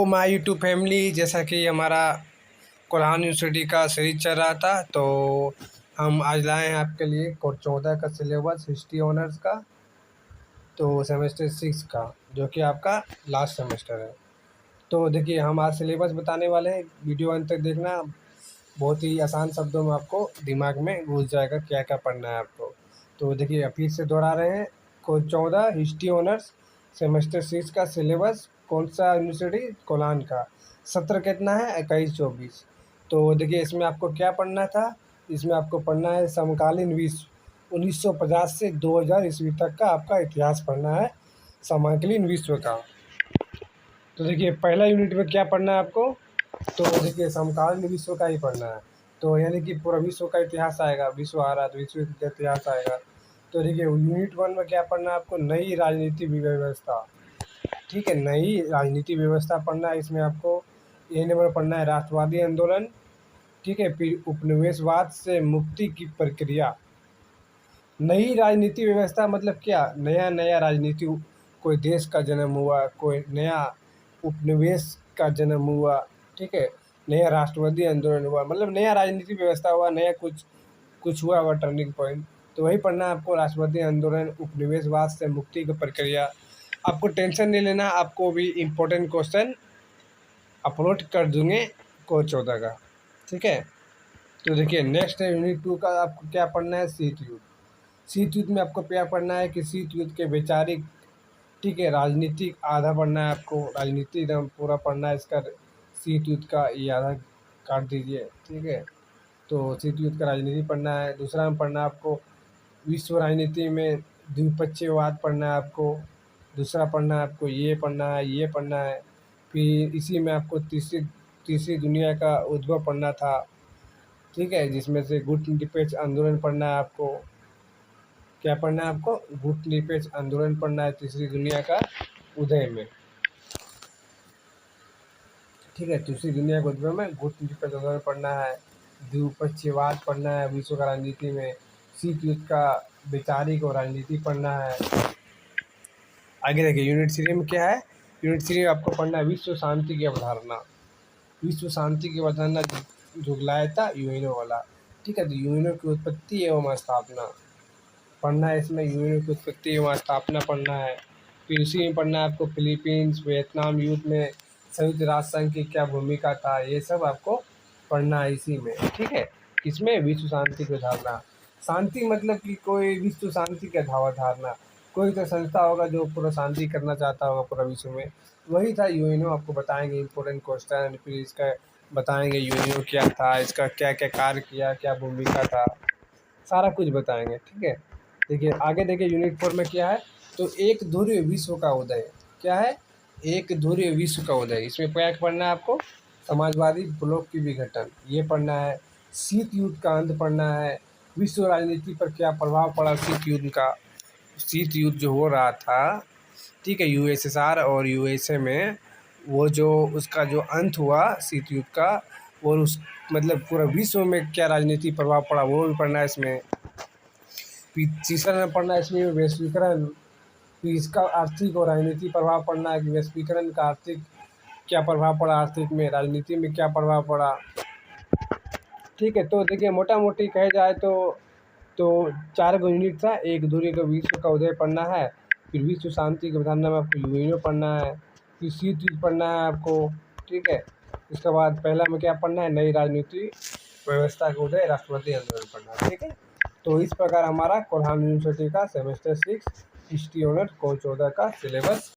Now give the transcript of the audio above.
My YouTube family, जैसा कि हमारा कोल्हान यूनिवर्सिटी का सीरीज चल रहा था, तो हम आज लाए हैं आपके लिए कोर्स 14 का सिलेबस हिस्ट्री ऑनर्स का, तो सेमेस्टर 6 का, जो कि आपका लास्ट सेमेस्टर है। तो देखिए, हम आज सिलेबस बताने वाले हैं, वीडियो अंत तक देखना। बहुत ही आसान शब्दों में आपको दिमाग में घुस जाएगा क्या क्या पढ़ना है आपको। तो देखिए, फिर से दोहरा रहे हैं, कोर्स 14 हिस्ट्री ऑनर्स सेमेस्टर 6 का सिलेबस। कौन सा यूनिवर्सिटी? कोल्हान का। सत्र कितना है? 21-24। तो देखिए, इसमें आपको क्या पढ़ना था? इसमें आपको पढ़ना है समकालीन विश्व 1950 से 2000 ईस्वी तक का आपका इतिहास पढ़ना है, समकालीन विश्व का। तो देखिए, पहला यूनिट में क्या पढ़ना है आपको? तो देखिए, समकालीन विश्व का ही पढ़ना है। तो यानी कि पूरा विश्व का इतिहास आएगा, विश्व आ रहा तो विश्व का इतिहास आएगा। तो देखिए, यूनिट 1 में क्या पढ़ना है आपको? नई राजनीति व्यवस्था। ठीक है, नई राजनीति व्यवस्था पढ़ना है। इसमें आपको ए नंबर पढ़ना है राष्ट्रवादी आंदोलन। ठीक है, फिर उपनिवेशवाद से मुक्ति की प्रक्रिया। नई राजनीति व्यवस्था मतलब क्या? नया नया राजनीति, कोई देश का जन्म हुआ, कोई नया उपनिवेश का जन्म हुआ। ठीक है, नया राष्ट्रवादी आंदोलन हुआ, मतलब नया राजनीति व्यवस्था हुआ, नया कुछ कुछ हुआ हुआ टर्निंग पॉइंट। तो वही पढ़ना है आपको, राष्ट्रवादी आंदोलन, उपनिवेशवाद से मुक्ति की प्रक्रिया। आपको टेंशन नहीं लेना, आपको भी इम्पोर्टेंट क्वेश्चन अपलोड कर दूंगे कोर्स 14 का। ठीक है, तो देखिए, नेक्स्ट है यूनिट 2 का। आपको क्या पढ़ना है? शीत युद्ध। शीत युद्ध में आपको क्या पढ़ना है कि शीत युद्ध के वैचारिक, ठीक है, राजनीतिक आधा पढ़ना है आपको, राजनीति एकदम पूरा पढ़ना है इसका। शीत युद्ध का ये आधा काट दीजिए। ठीक है, तो शीत युद्ध का राजनीति पढ़ना है। दूसरा में पढ़ना है आपको विश्व राजनीति में द्विपक्षीयवाद पढ़ना है आपको। दूसरा पढ़ना है आपको ये पढ़ना है, ये पढ़ना है। फिर इसी में आपको तीसरी दुनिया का उद्भव पढ़ना था। ठीक है, जिसमें से गुट निरपेक्ष आंदोलन पढ़ना है आपको। क्या पढ़ना है आपको? गुट निरपेक्ष आंदोलन पढ़ना है तीसरी दुनिया का उदय में। ठीक है, तीसरी दुनिया के उद्भव में गुट निरपेक्ष आंदोलन पढ़ना है। द्विपक्षीयवाद पढ़ना है विश्व का राजनीति में। शीत युद्ध का वैचारिक और राजनीति पढ़ना है। आगे देखिए, यूनिट 3 में क्या है? यूनिट 3 में आपको पढ़ना है विश्व शांति की अवधारणा। विश्व शांति की अवधारणा जो लाया था यूएनओ वाला। ठीक है, तो यूएनओ की उत्पत्ति एवं स्थापना पढ़ना है। इसमें यूएनओ की उत्पत्ति एवं स्थापना पढ़ना है। फिर उसी में पढ़ना है आपको फिलीपींस वियतनाम युद्ध में संयुक्त राष्ट्र संघ की क्या भूमिका था, ये सब आपको पढ़ना है इसी में। ठीक है, इसमें विश्व शांति की धारणा। शांति मतलब कि कोई विश्व शांति की धारणा, कोई तो संस्था होगा जो पूरा शांति करना चाहता होगा पूरा विश्व में, वही था यूएनओ। आपको बताएंगे इंपॉर्टेंट क्वेश्चन, फिर इसका बताएंगे यूएनओ क्या था, इसका क्या क्या कार्य किया, क्या भूमिका था, सारा कुछ बताएंगे। ठीक है, देखिए आगे देखिए, यूनिट 4 में क्या है? तो एक ध्रुवीय विश्व का उदय। क्या है? एक ध्रुवीय विश्व का उदय। इसमें क्या पढ़ना है आपको? समाजवादी ब्लॉक की विघटन, ये पढ़ना है। शीत युद्ध का अंत पढ़ना है। विश्व राजनीति पर क्या प्रभाव पड़ा शीत युद्ध का? शीत युद्ध जो हो रहा था, ठीक है, यूएसएसआर और यूएसए में, वो जो उसका जो अंत हुआ शीत युद्ध का, और उस मतलब पूरा विश्व में क्या राजनीति प्रभाव पड़ा, वो भी पढ़ना है इसमें। तीसरा में पढ़ना है इसमें वैश्वीकरण। फिर इसका आर्थिक और राजनीतिक प्रभाव पढ़ना है कि वैश्वीकरण का आर्थिक क्या प्रभाव पड़ा, आर्थिक में, राजनीति में क्या प्रभाव पड़ा। ठीक है, तो देखिए, मोटा मोटी कहे जाए तो 4 गो यूनिट था। एक दूरी का विश्व का उदय पढ़ना है। फिर विश्व शांति की अवधारणा में आपको यूएनओ पढ़ना है। फिर शीत युद्ध पढ़ना है आपको। ठीक है, इसके बाद पहला में क्या पढ़ना है? नई राजनीति व्यवस्था का उदय, राष्ट्रवादी आंदोलन पढ़ना है। ठीक है, तो इस प्रकार हमारा कोल्हान यूनिवर्सिटी का सेमेस्टर 6 हिस्ट्री ऑनर्स कोर्स 14 का सिलेबस